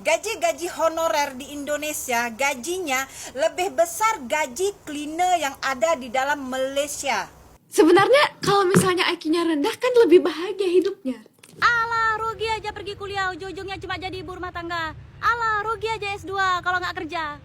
Gaji-gaji honorer di Indonesia, gajinya lebih besar gaji cleaner yang ada di dalam Malaysia. Sebenarnya kalau misalnya IQ-nya rendah kan lebih bahagia hidupnya. Alah, rugi aja pergi kuliah, ujung-ujungnya cuma jadi ibu rumah tangga. Alah, rugi aja S2 kalau nggak kerja.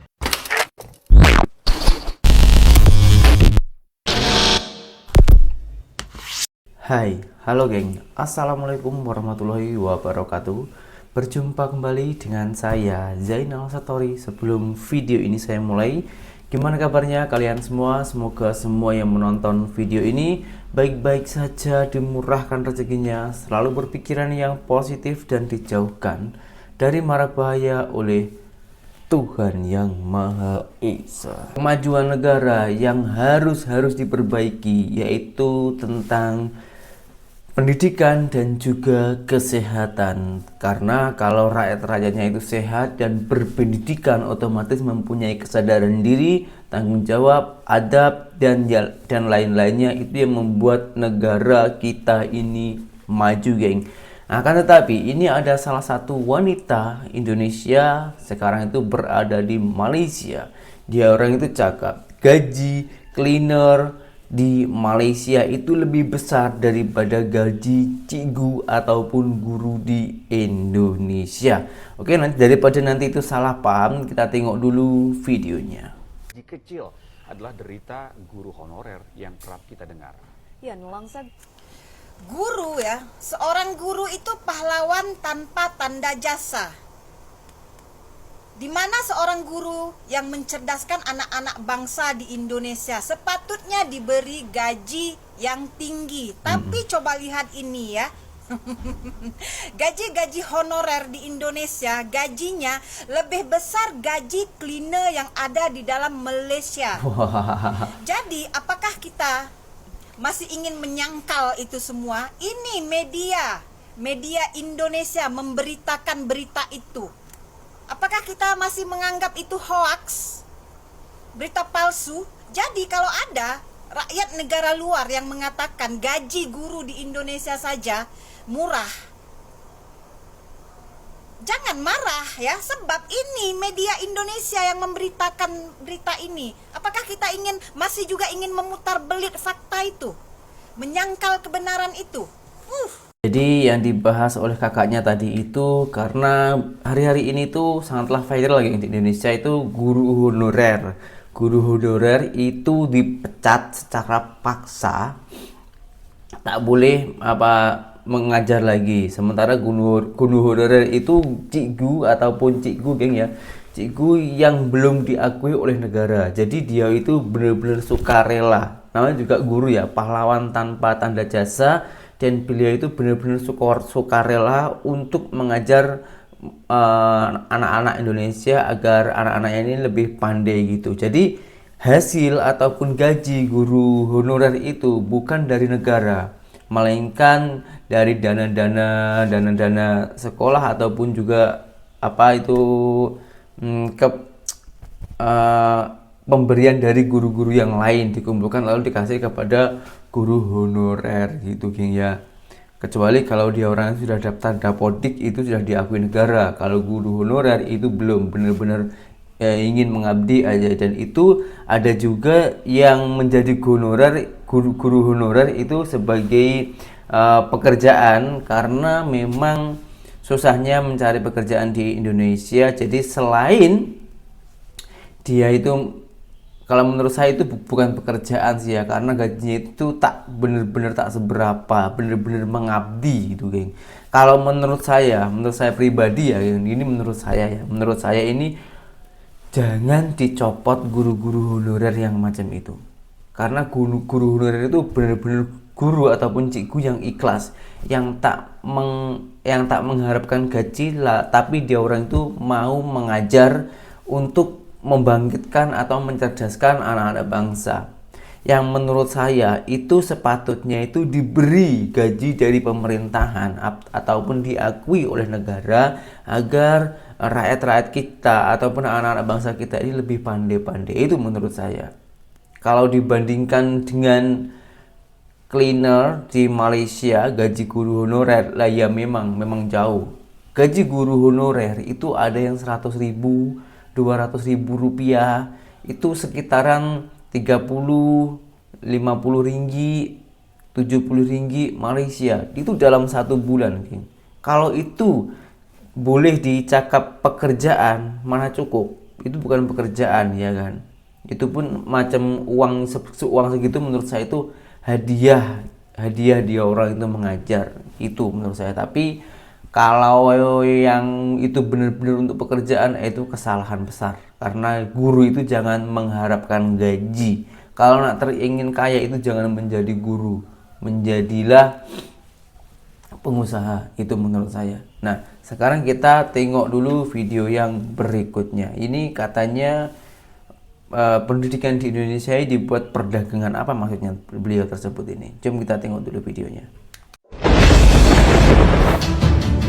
Hai, halo geng. Assalamualaikum warahmatullahi wabarakatuh. Berjumpa kembali dengan saya Zainal Satori. Sebelum video ini saya mulai, gimana kabarnya kalian semua? Semoga semua yang menonton video ini baik-baik saja, dimurahkan rezekinya, selalu berpikiran yang positif dan dijauhkan dari mara bahaya oleh Tuhan yang Maha Esa. Kemajuan negara yang harus diperbaiki yaitu tentang pendidikan dan juga kesehatan, karena kalau rakyat-rakyatnya itu sehat dan berpendidikan, otomatis mempunyai kesadaran diri, tanggung jawab, adab dan lain-lainnya, itu yang membuat negara kita ini maju, geng. Akan tetapi ini ada salah satu wanita Indonesia sekarang itu berada di Malaysia. Dia orang itu cakap, gaji cleaner di Malaysia itu lebih besar daripada gaji cikgu ataupun guru di Indonesia. Oke, daripada nanti itu salah paham, kita tengok dulu videonya. Gaji kecil adalah derita guru honorer yang kerap kita dengar. Ya, nulangsa. Guru ya, seorang guru itu pahlawan tanpa tanda jasa. Di mana seorang guru yang mencerdaskan anak-anak bangsa di Indonesia sepatutnya diberi gaji yang tinggi. Tapi coba lihat ini ya. Gaji-gaji honorer di Indonesia, gajinya lebih besar gaji cleaner yang ada di dalam Malaysia. Jadi apakah kita masih ingin menyangkal itu semua? Ini media Indonesia memberitakan berita itu. Apakah kita masih menganggap itu hoax, berita palsu? Jadi kalau ada rakyat negara luar yang mengatakan gaji guru di Indonesia saja murah, jangan marah ya, sebab ini media Indonesia yang memberitakan berita ini. Apakah kita masih juga ingin memutar belit fakta itu, menyangkal kebenaran itu? Jadi yang dibahas oleh kakaknya tadi itu karena hari-hari ini tuh sangatlah viral lagi di Indonesia, itu guru honorer. Guru honorer itu dipecat secara paksa, tak boleh mengajar lagi. Sementara guru honorer itu cikgu ataupun cikgu, geng ya, cikgu yang belum diakui oleh negara. Jadi dia itu benar-benar sukarela. Namanya juga guru ya, pahlawan tanpa tanda jasa. Dan beliau itu benar-benar sukarela untuk mengajar anak-anak Indonesia agar anak-anaknya ini lebih pandai gitu. Jadi hasil ataupun gaji guru honorer itu bukan dari negara, melainkan dari dana-dana sekolah ataupun juga pemberian dari guru-guru yang lain dikumpulkan lalu dikasih kepada guru honorer gitu, geng ya. Kecuali kalau dia orang sudah daftar dapodik, itu sudah diakui negara. Kalau guru honorer itu belum, benar-benar ingin mengabdi aja. Dan itu ada juga yang menjadi guru honorer itu sebagai pekerjaan, karena memang susahnya mencari pekerjaan di Indonesia. Jadi selain dia itu, kalau menurut saya itu bukan pekerjaan sih ya, karena gajinya itu tak bener-bener tak seberapa, bener-bener mengabdi gitu, geng. Kalau menurut saya pribadi ya, ini menurut saya ini jangan dicopot guru-guru honorer yang macam itu. Karena guru honorer itu bener-bener guru ataupun cikgu yang ikhlas, yang tak mengharapkan gaji lah, tapi dia orang itu mau mengajar untuk membangkitkan atau mencerdaskan anak-anak bangsa. Yang menurut saya itu sepatutnya itu diberi gaji dari pemerintahan ataupun diakui oleh negara, agar rakyat-rakyat kita ataupun anak-anak bangsa kita ini lebih pandai-pandai. Itu menurut saya. Kalau dibandingkan dengan cleaner di Malaysia, gaji guru honorer lah ya memang jauh. gaji guru honorer itu ada yang 100.000, 200.000 rupiah, itu sekitaran 30, 50 ringgit, 70 ringgit Malaysia, itu dalam 1 bulan, geng. Kalau itu boleh dicakap pekerjaan, mana cukup? Itu bukan pekerjaan, ya kan? Itu pun macam uang segitu menurut saya itu hadiah dia orang itu mengajar, itu menurut saya. Tapi kalau yang itu benar-benar untuk pekerjaan, itu kesalahan besar, karena guru itu jangan mengharapkan gaji. Kalau nak ingin kaya itu jangan menjadi guru, menjadilah pengusaha, itu menurut saya. Nah, sekarang kita tengok dulu video yang berikutnya. Ini katanya pendidikan di Indonesia dibuat perdagangan, apa maksudnya beliau tersebut ini? Jom kita tengok dulu videonya.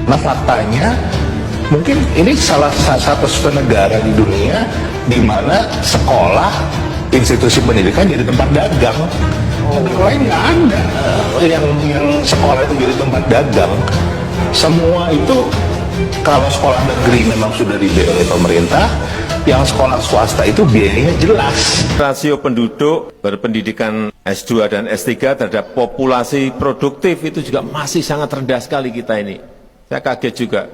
Nah, faktanya mungkin ini salah satu negara di dunia di mana sekolah, institusi pendidikan jadi tempat dagang. Negara lain nggak ada yang sekolah itu jadi tempat dagang. Semua itu kalau sekolah negeri memang sudah dibiayai oleh pemerintah, yang sekolah swasta itu biayanya jelas. Rasio penduduk berpendidikan S2 dan S3 terhadap populasi produktif itu juga masih sangat rendah sekali kita ini. Saya kaget juga.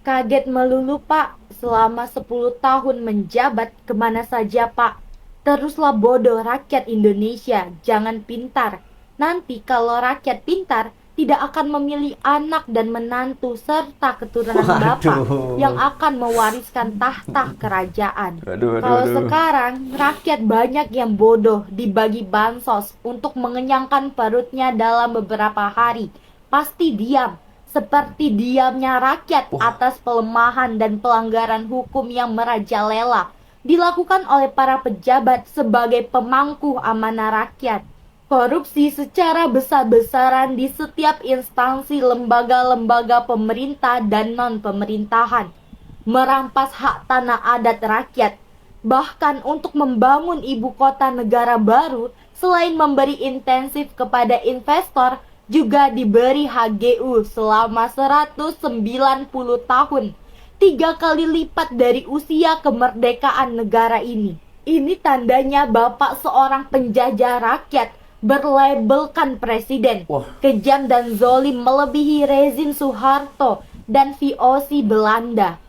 Kaget melulu, Pak. Selama 10 tahun menjabat, kemana saja, Pak? Teruslah bodoh rakyat Indonesia, jangan pintar. Nanti kalau rakyat pintar, tidak akan memilih anak dan menantu serta keturunan bapak yang akan mewariskan tahta kerajaan. Kalau sekarang, rakyat banyak yang bodoh dibagi bansos untuk mengenyangkan perutnya dalam beberapa hari. Pasti diam. Seperti diamnya rakyat atas pelemahan dan pelanggaran hukum yang merajalela dilakukan oleh para pejabat sebagai pemangku amanah rakyat. Korupsi secara besar-besaran di setiap instansi lembaga-lembaga pemerintah dan non-pemerintahan. Merampas hak tanah adat rakyat. Bahkan untuk membangun ibu kota negara baru, selain memberi intensif kepada investor, juga diberi HGU selama 190 tahun, 3 kali lipat dari usia kemerdekaan negara ini. Ini tandanya Bapak seorang penjajah rakyat, berlabelkan presiden, kejam dan zolim melebihi rezim Soeharto dan VOC Belanda.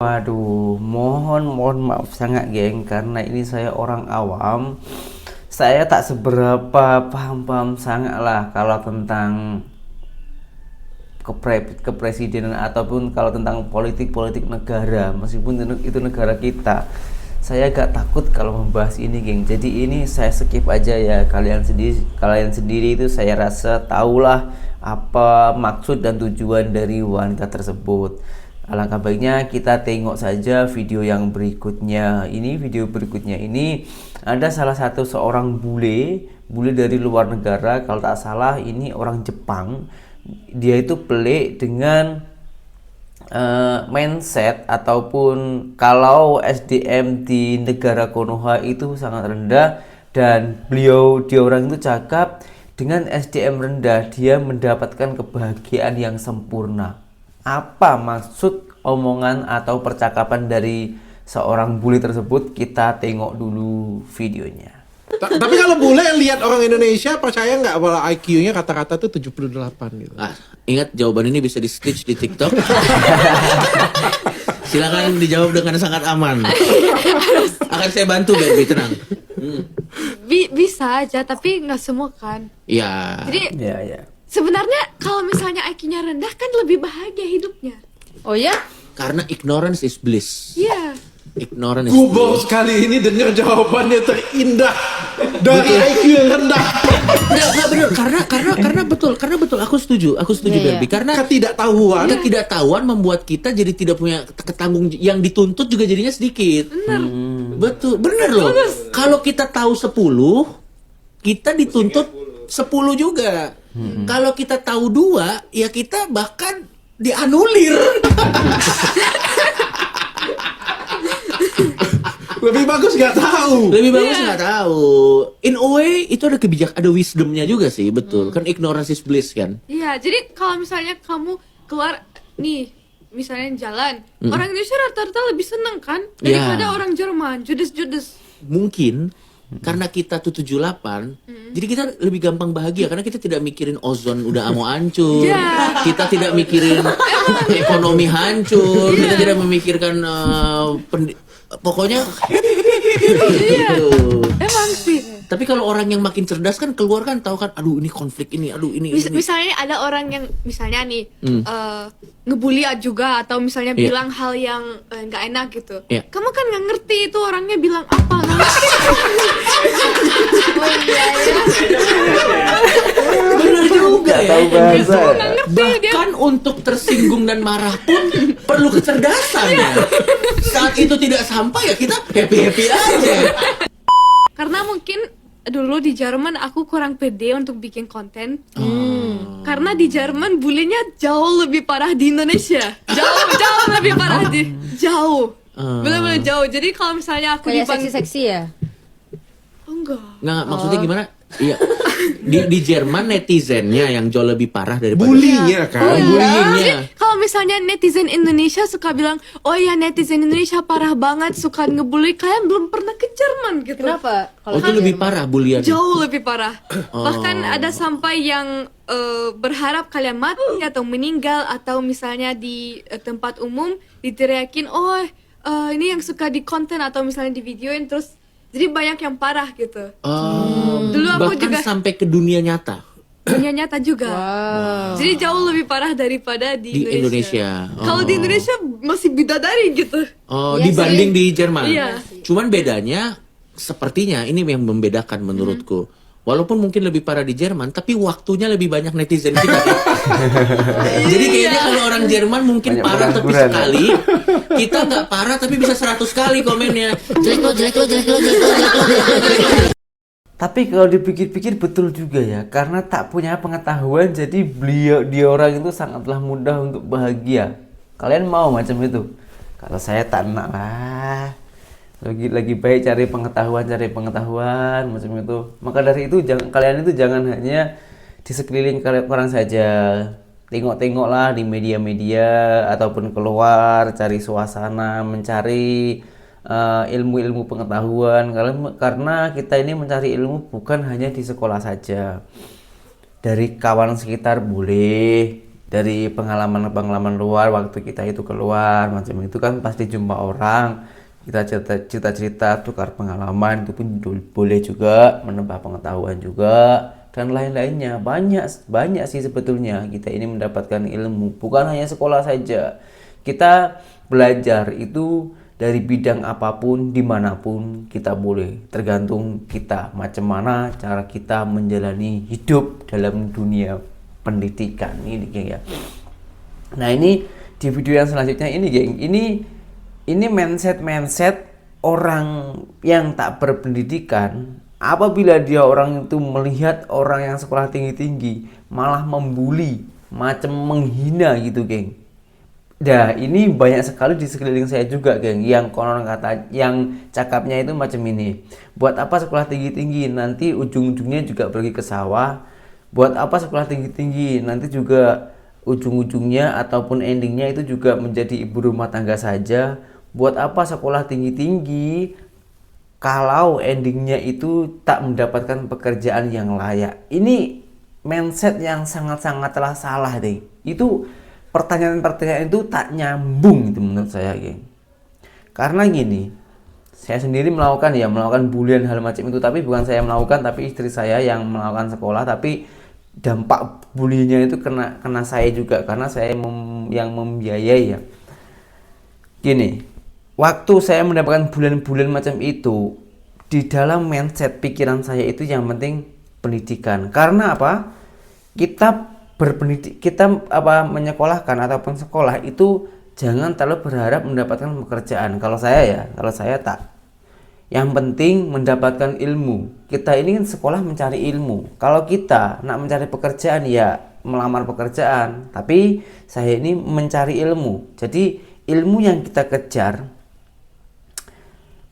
Waduh, mohon maaf sangat, geng, karena ini saya orang awam. Saya tak seberapa paham sangat lah kalau tentang kepresidenan ataupun kalau tentang politik negara, meskipun itu negara kita. Saya agak takut kalau membahas ini, geng. Jadi ini saya skip aja ya. Kalian sendiri itu saya rasa tahulah apa maksud dan tujuan dari wanita tersebut. Alangkah baiknya kita tengok saja video yang berikutnya. Ini video berikutnya ini ada salah satu seorang bule dari luar negara, kalau tak salah ini orang Jepang. Dia itu pelik dengan mindset ataupun kalau SDM di negara Konoha itu sangat rendah, dan dia orang itu cakap dengan SDM rendah dia mendapatkan kebahagiaan yang sempurna. Apa maksud omongan atau percakapan dari seorang bule tersebut? Kita tengok dulu videonya. Tapi kalau bule lihat orang Indonesia, percaya nggak bahwa IQ-nya kata-kata tuh 78 gitu? Ingat jawaban ini bisa di-stitch di TikTok. Silakan dijawab dengan sangat aman. Akan saya bantu, baby, tenang. Bisa aja, tapi nggak semua kan. Iya. Jadi sebenarnya kalau misalnya IQ-nya rendah kan lebih bahagia hidupnya. Oh ya? Karena ignorance is bliss. Iya. Ignorance is Gubor bliss. sekali ini dengar jawabannya terindah dari IQ yang rendah. Nggak benar, karena betul. Aku setuju, Barbie. Karena ketidaktahuan membuat kita jadi tidak punya yang dituntut juga jadinya sedikit. Bener loh. Kalau kita tahu 10, kita dituntut 10 juga. Kalau kita tahu 2, ya kita bahkan dianulir. Lebih bagus nggak tahu. Lebih bagus nggak tahu. In a way itu ada ada wisdomnya juga sih, betul. Kan ignorance is bliss kan. Iya, jadi kalau misalnya kamu keluar nih, misalnya jalan, orang Indonesia rata-rata lebih seneng kan daripada orang Jerman, judes-judes. Mungkin karena kita tuh 78, jadi kita lebih gampang bahagia karena kita tidak mikirin ozon udah mau hancur, kita tidak mikirin ekonomi hancur, kita tidak memikirkan pokoknya gitu. Emang sih. Tapi kalau orang yang makin cerdas kan keluar kan tahu kan, aduh ini konflik ini, aduh ini. Misalnya ada orang yang misalnya nih ngebully juga atau misalnya bilang hal yang nggak enak gitu. Kamu kan nggak ngerti itu orangnya bilang apa, nggak ngerti. Benar juga ya. Tahu bahasa. Bahkan untuk tersinggung dan marah pun perlu kecerdasan ya. Saat itu tidak sampai ya kita happy aja. Karena mungkin dulu di Jerman aku kurang pede untuk bikin konten. Karena di Jerman bulinya jauh lebih parah di Indonesia. Jauh lebih parah jauh. Benar-benar jauh. Jadi kalau misalnya aku Kayak seksi-seksi ya? Enggak. Nggak, maksudnya gimana? Iya. Di Jerman netizennya yang jauh lebih parah daripada Bulinya kan. Bullyingnya. Kalau misalnya netizen Indonesia suka bilang, oh ya netizen Indonesia parah banget, suka ngebully, kalian belum pernah ke Jerman gitu. Kenapa? Oh itu lebih parah bulian. Jauh lebih parah. Bahkan ada sampai yang berharap kalian mati atau meninggal, atau misalnya di tempat umum diteriakin, oh ini yang suka di konten atau misalnya di videoin terus. Jadi banyak yang parah gitu. Dulu aku bahkan juga sampai ke dunia nyata. Dunia nyata juga. Jadi jauh lebih parah daripada di Indonesia. Kalau di Indonesia masih bidadari gitu. Dibanding di Jerman. Iya. Cuman bedanya sepertinya ini yang membedakan menurutku. Walaupun mungkin lebih parah di Jerman, tapi waktunya lebih banyak netizen kita. Jadi kayaknya kalau orang Jerman mungkin banyak parah tapi pengangguran, sekali, kita nggak parah tapi bisa 100 kali komennya. Jelek lo. Tapi kalau dipikir-pikir betul juga ya, karena tak punya pengetahuan jadi dia orang itu sangatlah mudah untuk bahagia. Kalian mau macam itu? Kalau saya tak nak lah. Lagi baik cari pengetahuan macam itu. Maka dari itu kalian itu jangan hanya di sekeliling orang saja. Tengok-tengoklah di media-media ataupun keluar cari suasana, mencari ilmu-ilmu pengetahuan. Karena kita ini mencari ilmu bukan hanya di sekolah saja. Dari kawan sekitar boleh, dari pengalaman-pengalaman luar waktu kita itu keluar macam itu kan pasti jumpa orang. Kita cerita-cerita, tukar pengalaman, itu pun boleh juga, menambah pengetahuan juga, dan lain-lainnya. Banyak sih sebetulnya kita ini mendapatkan ilmu, bukan hanya sekolah saja. Kita belajar itu dari bidang apapun, dimanapun kita boleh. Tergantung kita, macam mana cara kita menjalani hidup dalam dunia pendidikan ini, geng ya. Nah ini di video yang selanjutnya ini, geng, ini mindset orang yang tak berpendidikan. Apabila dia orang itu melihat orang yang sekolah tinggi-tinggi malah membuli, macam menghina gitu, geng. Nah ini banyak sekali di sekeliling saya juga, geng, yang konon kata, yang cakapnya itu macam ini. Buat apa sekolah tinggi-tinggi, nanti ujung-ujungnya juga pergi ke sawah. Buat apa sekolah tinggi-tinggi, nanti juga ujung-ujungnya ataupun endingnya itu juga menjadi ibu rumah tangga saja. Buat apa sekolah tinggi-tinggi kalau endingnya itu tak mendapatkan pekerjaan yang layak? Ini mindset yang sangat-sangatlah salah, deh. Itu pertanyaan-pertanyaan itu tak nyambung itu menurut saya, geng. Karena gini, saya sendiri melakukan bulian hal macam itu, tapi bukan saya melakukan, tapi istri saya yang melakukan sekolah. Tapi dampak bulinya itu kena saya juga, karena saya yang membiayai ya. Gini, waktu saya mendapatkan bulan-bulan macam itu, di dalam mindset pikiran saya itu yang penting pendidikan. Karena apa? Kita menyekolahkan ataupun sekolah itu jangan terlalu berharap mendapatkan pekerjaan. Kalau saya tak. Yang penting mendapatkan ilmu. Kita ini kan sekolah mencari ilmu. Kalau kita nak mencari pekerjaan ya melamar pekerjaan. Tapi saya ini mencari ilmu. Jadi ilmu yang kita kejar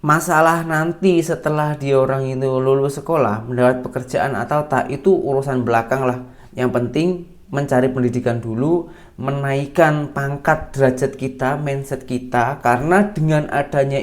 masalah nanti setelah dia orang itu lulus sekolah, mendapat pekerjaan atau tak, itu urusan belakang lah. Yang penting mencari pendidikan dulu, menaikkan pangkat derajat kita, mindset kita, karena dengan adanya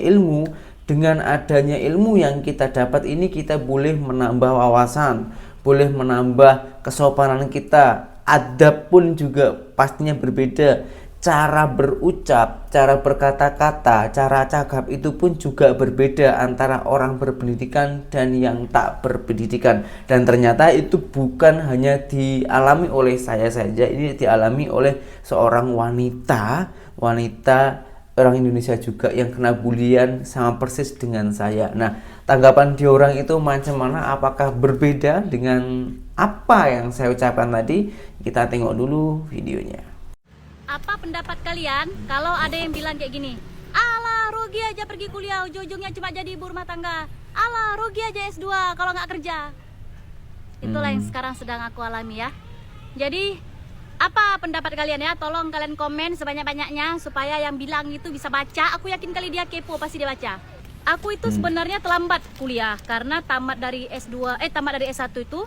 ilmu yang kita dapat ini, kita boleh menambah wawasan, boleh menambah kesopanan kita, adab pun juga pastinya berbeda. Cara berucap, cara berkata-kata, cara cakap itu pun juga berbeda antara orang berpendidikan dan yang tak berpendidikan. Dan ternyata itu bukan hanya dialami oleh saya saja, ini dialami oleh seorang wanita orang Indonesia juga yang kena bulian sama persis dengan saya. Nah, tanggapan dia orang itu macam mana? Apakah berbeda dengan apa yang saya ucapkan tadi? Kita tengok dulu videonya. Apa pendapat kalian kalau ada yang bilang kayak gini? Alah, rugi aja pergi kuliah, ujung-ujungnya cuma jadi ibu rumah tangga. Alah, rugi aja S2 kalau nggak kerja. Itulah yang sekarang sedang aku alami ya. Jadi, apa pendapat kalian ya? Tolong kalian komen sebanyak-banyaknya supaya yang bilang itu bisa baca. Aku yakin kali dia kepo, pasti dia baca. Aku itu sebenarnya terlambat kuliah karena tamat dari S1 itu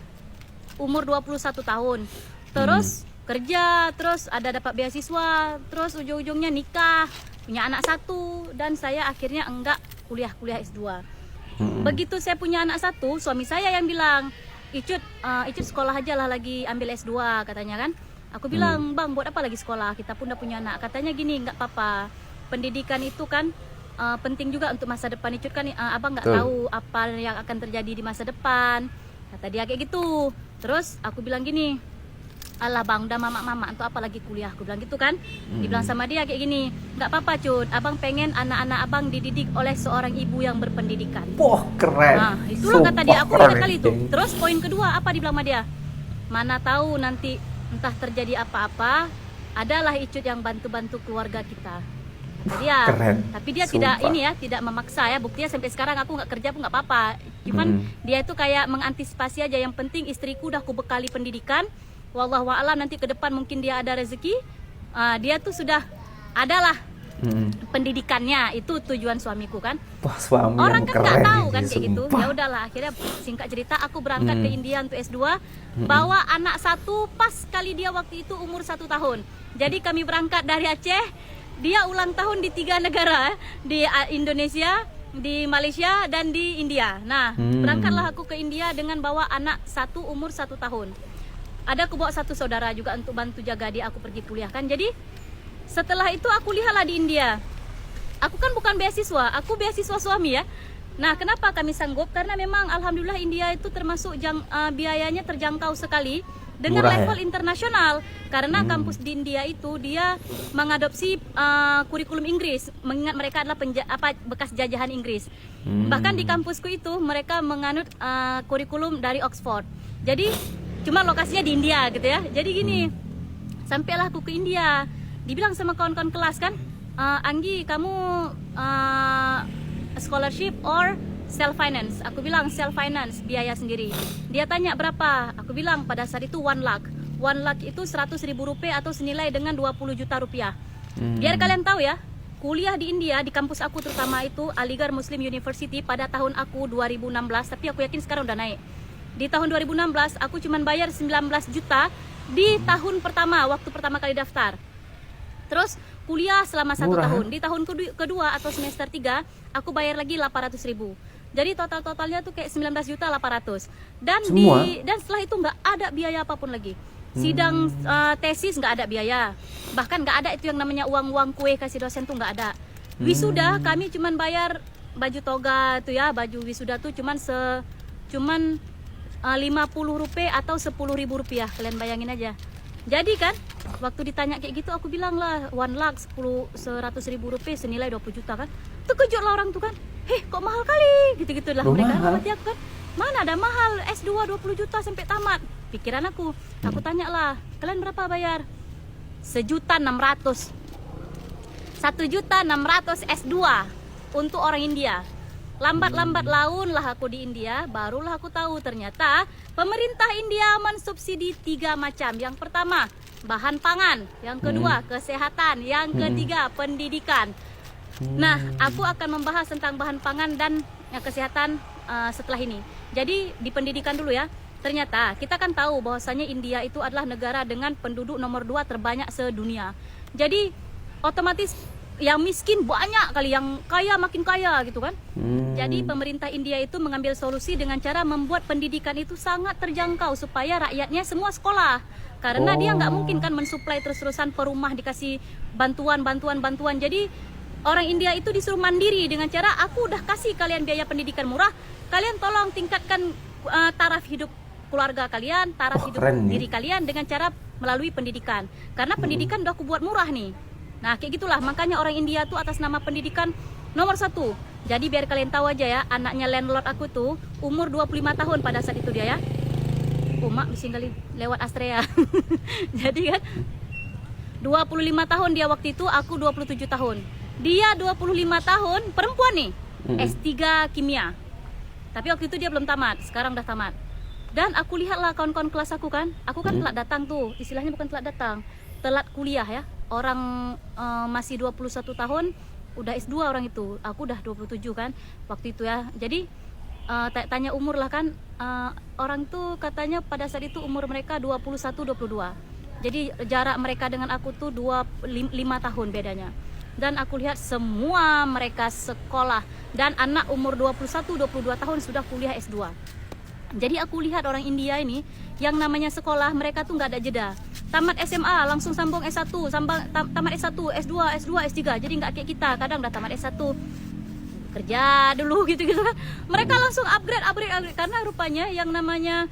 umur 21 tahun. Terus kerja, terus ada dapat beasiswa, terus ujung-ujungnya nikah, punya anak 1, dan saya akhirnya enggak kuliah S2. Begitu saya punya anak 1, suami saya yang bilang, Icut sekolah aja lah lagi ambil S2 katanya kan. Aku bilang, Bang, buat apa lagi sekolah, kita pun udah punya anak. Katanya gini, enggak apa-apa, pendidikan itu kan penting juga untuk masa depan. Icut kan abang nggak tahu apa yang akan terjadi di masa depan, kata dia kayak gitu. Terus aku bilang gini, alah bang, udah mama untuk apa lagi kuliah, aku bilang gitu kan. Dibilang sama dia kayak gini, nggak apa-apa Cut, abang pengen anak-anak abang dididik oleh seorang ibu yang berpendidikan. Wah, keren. Nah, itulah kata dia, aku ingat kali itu. Terus poin kedua apa dibilang sama dia, mana tahu nanti entah terjadi apa-apa, adalah Icut yang bantu-bantu keluarga kita. Jadi ya, keren. tapi dia tidak memaksa ya. Buktinya sampai sekarang aku nggak kerja pun nggak apa-apa. Cuman dia itu kayak mengantisipasi aja, yang penting istriku udah aku bekali pendidikan. Wallahualam nanti ke depan mungkin dia ada rezeki, dia tuh sudah adalah pendidikannya, itu tujuan suamiku kan. Wah, suami orang yang kan nggak keren tahu ini, kan kayak gitu. sumpah. Ya udahlah, akhirnya singkat cerita aku berangkat ke India untuk S2, bawa anak 1 pas kali dia waktu itu umur 1 tahun. Jadi kami berangkat dari Aceh, dia ulang tahun di 3 negara, di Indonesia, di Malaysia, dan di India. Nah, berangkatlah aku ke India dengan bawa anak 1 umur 1 tahun. Ada aku bawa 1 saudara juga untuk bantu jaga dia, aku pergi kuliah kan. Jadi setelah itu aku lihatlah di India. Aku kan bukan beasiswa, aku beasiswa suami ya. Nah, kenapa kami sanggup? Karena memang alhamdulillah India itu termasuk biayanya terjangkau sekali dengan murah, level ya? internasional. Karena kampus di India itu dia mengadopsi kurikulum Inggris, mengingat mereka adalah bekas jajahan Inggris. Bahkan di kampusku itu mereka menganut kurikulum dari Oxford. Jadi cuma lokasinya di India gitu ya. Jadi gini, sampailah aku ke India, dibilang sama kawan-kawan kelas kan, Anggi kamu scholarship or self finance? Aku bilang self finance, biaya sendiri. Dia tanya berapa? Aku bilang pada saat itu 1 lakh. 1 lakh itu 100.000 rupiah atau senilai dengan 20 juta rupiah. Biar kalian tahu ya, kuliah di India, di kampus aku terutama itu Aligarh Muslim University pada tahun aku 2016, tapi aku yakin sekarang udah naik. Di tahun 2016 aku cuma bayar 19 juta di tahun pertama, waktu pertama kali daftar. Terus kuliah selama 1 tahun. Di tahun kedua atau semester 3 aku bayar lagi 800.000. Jadi totalnya tuh kayak 19 juta 800. Dan setelah itu nggak ada biaya apapun lagi. Sidang tesis nggak ada biaya. Bahkan nggak ada itu yang namanya uang kue kasih dosen tuh nggak ada. Wisuda kami cuma bayar baju toga tuh ya, baju wisuda tuh cuman 50 rupiah atau 10.000 rupiah, kalian bayangin aja. Jadi kan waktu ditanya kayak gitu aku bilang lah 1 lakh 100.000 rupiah senilai 20 juta kan. Terkejut lah orang tuh kan, kok mahal kali, gitu-gitu lah mereka. Berarti aku kan, mana ada mahal S2 20 juta sampai tamat. Pikiran aku tanya lah, kalian berapa bayar? 1.600.000. 1.600.000 S2 untuk orang India. Lambat-lambat laun lah aku di India, barulah aku tahu ternyata pemerintah India mensubsidi 3 macam. Yang pertama, bahan pangan. Yang kedua, kesehatan. Yang ketiga, pendidikan. Nah, aku akan membahas tentang bahan pangan dan kesehatan setelah ini. Jadi di pendidikan dulu ya. Ternyata kita kan tahu bahwasanya India itu adalah negara dengan penduduk nomor 2 terbanyak sedunia. Jadi otomatis yang miskin banyak kali, yang kaya makin kaya gitu kan. Jadi pemerintah India itu mengambil solusi dengan cara membuat pendidikan itu sangat terjangkau supaya rakyatnya semua sekolah. Karena dia nggak mungkin kan mensuplai terus-terusan per rumah dikasih bantuan. Jadi orang India itu disuruh mandiri dengan cara aku udah kasih kalian biaya pendidikan murah, kalian tolong tingkatkan taraf hidup keluarga kalian, taraf hidup diri kalian dengan cara melalui pendidikan. Karena pendidikan udah aku buat murah nih. Nah kayak gitulah, makanya orang India tuh atas nama pendidikan nomor 1. Jadi biar kalian tahu aja ya, anaknya landlord aku tuh umur 25 tahun pada saat itu dia ya. Mak bisa kali lewat Astrea. Jadi kan 25 tahun dia waktu itu, aku 27 tahun. Dia 25 tahun, perempuan nih, S3 kimia. Tapi waktu itu dia belum tamat, sekarang udah tamat. Dan aku lihatlah kawan-kawan kelas aku kan telat datang tuh, istilahnya bukan telat datang, telat kuliah ya. Orang masih 21 tahun, udah S2 orang itu, aku udah 27 kan waktu itu ya. Jadi tanya umur lah kan, orang tuh katanya pada saat itu umur mereka 21-22. Jadi jarak mereka dengan aku tuh 5 tahun bedanya. Dan aku lihat semua mereka sekolah, dan anak umur 21-22 tahun sudah kuliah S2. Jadi aku lihat orang India ini yang namanya sekolah, mereka tuh nggak ada jeda. Tamat SMA langsung sambung S1, tamat S1, S2, S3. Jadi nggak kayak kita, kadang udah tamat S1 kerja dulu gitu-gitu kan. Mereka langsung upgrade karena rupanya yang namanya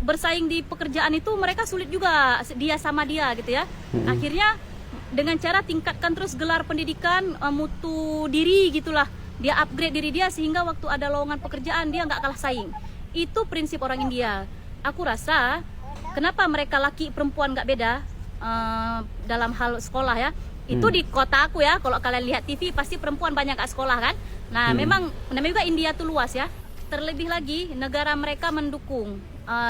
bersaing di pekerjaan itu mereka sulit juga, dia sama dia gitu ya. Akhirnya dengan cara tingkatkan terus gelar pendidikan, mutu diri gitulah. Dia upgrade diri dia sehingga waktu ada lowongan pekerjaan dia nggak kalah saing. Itu prinsip orang India. Aku rasa kenapa mereka laki perempuan nggak beda dalam hal sekolah ya. Itu di kota aku ya, kalau kalian lihat TV pasti perempuan banyak gak sekolah kan. Nah memang namanya juga India tuh luas ya. Terlebih lagi negara mereka mendukung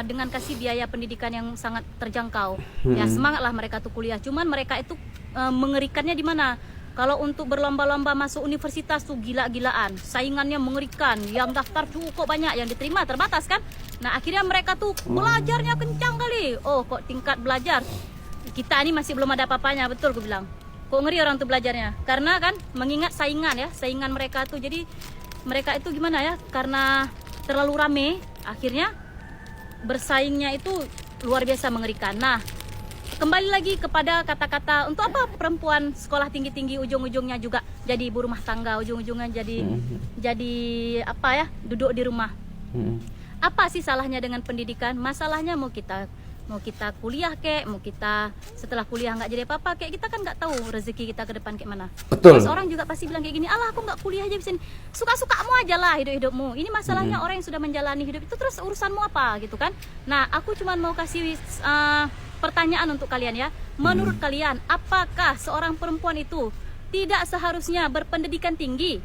dengan kasih biaya pendidikan yang sangat terjangkau. Ya semangatlah mereka tuh kuliah. Cuman mereka itu mengerikannya di mana? Kalau untuk berlomba-lomba masuk universitas tuh gila-gilaan, saingannya mengerikan. Yang daftar cukup banyak, yang diterima terbatas kan. Nah akhirnya mereka tuh belajarnya kencang kali. Oh kok tingkat belajar kita ini masih belum ada apa-apanya, betul gue bilang. Kok ngeri orang tuh belajarnya, karena kan mengingat saingan mereka tuh. Jadi mereka itu gimana ya, karena terlalu rame akhirnya bersaingnya itu luar biasa mengerikan. Nah kembali lagi kepada kata-kata, untuk apa perempuan sekolah tinggi-tinggi ujung-ujungnya juga jadi ibu rumah tangga, ujung-ujungnya jadi apa ya, duduk di rumah. Apa sih salahnya dengan pendidikan? Masalahnya mau kita kuliah kek, mau kita setelah kuliah nggak jadi apa-apa kek, kita kan nggak tahu rezeki kita ke depan kayak mana. Betul. Terus orang juga pasti bilang kayak gini, alah aku nggak kuliah aja bisa, suka-sukamu aja lah hidupmu. Ini masalahnya orang yang sudah menjalani hidup itu, terus urusanmu apa gitu kan. Nah aku cuma mau kasih pertanyaan untuk kalian ya. Menurut kalian, apakah seorang perempuan itu tidak seharusnya berpendidikan tinggi?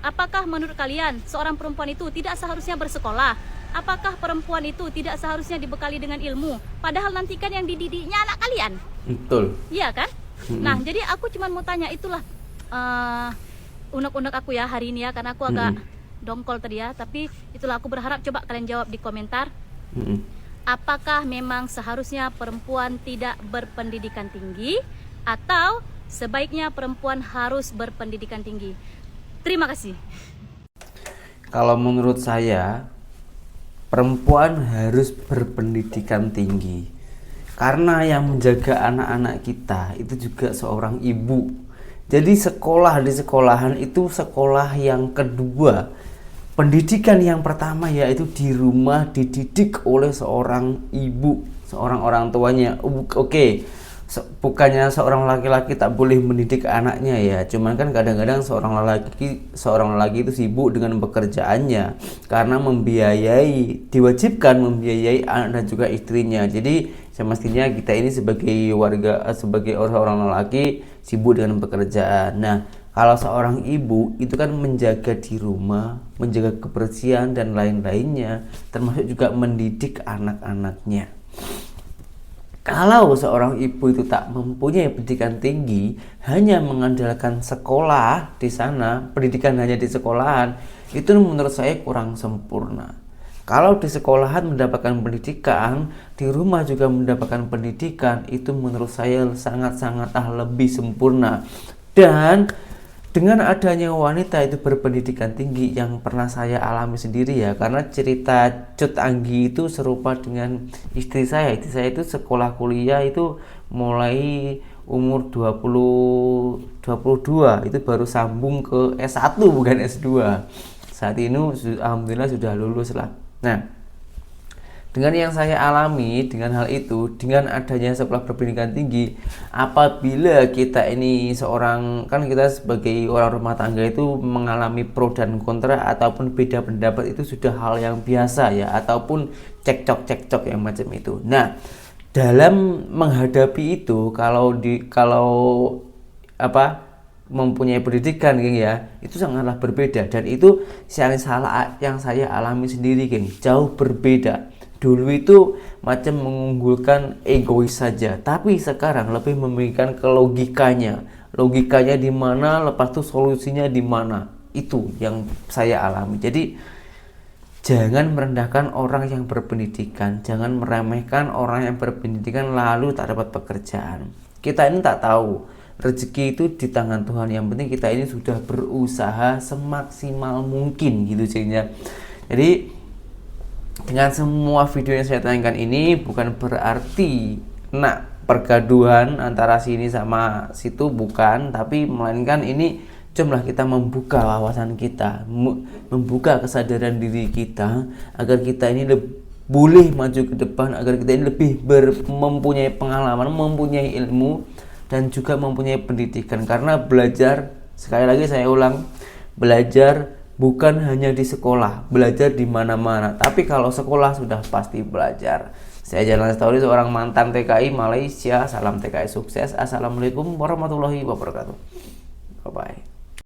Apakah menurut kalian seorang perempuan itu tidak seharusnya bersekolah? Apakah perempuan itu tidak seharusnya dibekali dengan ilmu? Padahal nanti kan yang dididiknya anak kalian. Betul. Iya kan? Nah, jadi aku cuma mau tanya, itulah unek-unek aku ya hari ini ya, karena aku agak dongkol tadi ya. Tapi itulah aku berharap coba kalian jawab di komentar. Apakah memang seharusnya perempuan tidak berpendidikan tinggi, atau sebaiknya perempuan harus berpendidikan tinggi? Terima kasih. Kalau menurut saya, perempuan harus berpendidikan tinggi, karena yang menjaga anak-anak kita itu juga seorang ibu. Jadi sekolah di sekolahan itu sekolah yang kedua. Pendidikan yang pertama yaitu di rumah, dididik oleh seorang ibu, seorang orang tuanya. Oke, bukannya seorang laki-laki tak boleh mendidik anaknya ya, cuman kan kadang-kadang seorang lelaki itu sibuk dengan pekerjaannya karena diwajibkan membiayai anak dan juga istrinya. Jadi semestinya kita ini sebagai orang lelaki sibuk dengan pekerjaan. Nah kalau seorang ibu itu kan menjaga di rumah, menjaga kebersihan dan lain-lainnya, termasuk juga mendidik anak-anaknya. Kalau seorang ibu itu tak mempunyai pendidikan tinggi, hanya mengandalkan sekolah di sana, pendidikan hanya di sekolahan, itu menurut saya kurang sempurna. Kalau di sekolahan mendapatkan pendidikan, di rumah juga mendapatkan pendidikan, itu menurut saya sangat-sangat lebih sempurna. Dan dengan adanya wanita itu berpendidikan tinggi yang pernah saya alami sendiri ya, karena cerita Cut Anggi itu serupa dengan istri saya. Istri saya itu sekolah kuliah itu mulai umur 22 itu baru sambung ke S1 bukan S2. Saat ini alhamdulillah sudah lulus lah. Nah, dengan yang saya alami dengan hal itu, dengan adanya sekolah berpendidikan tinggi, apabila kita ini seorang, kan kita sebagai orang rumah tangga itu mengalami pro dan kontra ataupun beda pendapat, itu sudah hal yang biasa ya, ataupun cekcok yang macam itu. Nah, dalam menghadapi itu, kalau mempunyai pendidikan geng ya, itu sangatlah berbeda. Dan itu yang saya alami sendiri geng, jauh berbeda. Dulu itu macam mengunggulkan egois saja, tapi sekarang lebih memikirkan ke logikanya di mana, lepas itu solusinya di mana. Itu yang saya alami. Jadi jangan merendahkan orang yang berpendidikan, jangan meremehkan orang yang berpendidikan lalu tak dapat pekerjaan. Kita ini tak tahu, rezeki itu di tangan Tuhan. Yang penting kita ini sudah berusaha semaksimal mungkin gitu jadinya. Jadi dengan semua video yang saya tayangkan ini bukan berarti pergaduhan antara sini sama situ, bukan, tapi melainkan ini cumalah kita membuka wawasan kita, membuka kesadaran diri kita agar kita ini boleh maju ke depan, agar kita ini lebih mempunyai pengalaman, mempunyai ilmu, dan juga mempunyai pendidikan. Karena belajar, sekali lagi saya ulang, belajar bukan hanya di sekolah, belajar di mana-mana. Tapi kalau sekolah sudah pasti belajar. Saya Jalan Story, seorang mantan TKI Malaysia. Salam TKI sukses. Assalamualaikum warahmatullahi wabarakatuh. Bye bye.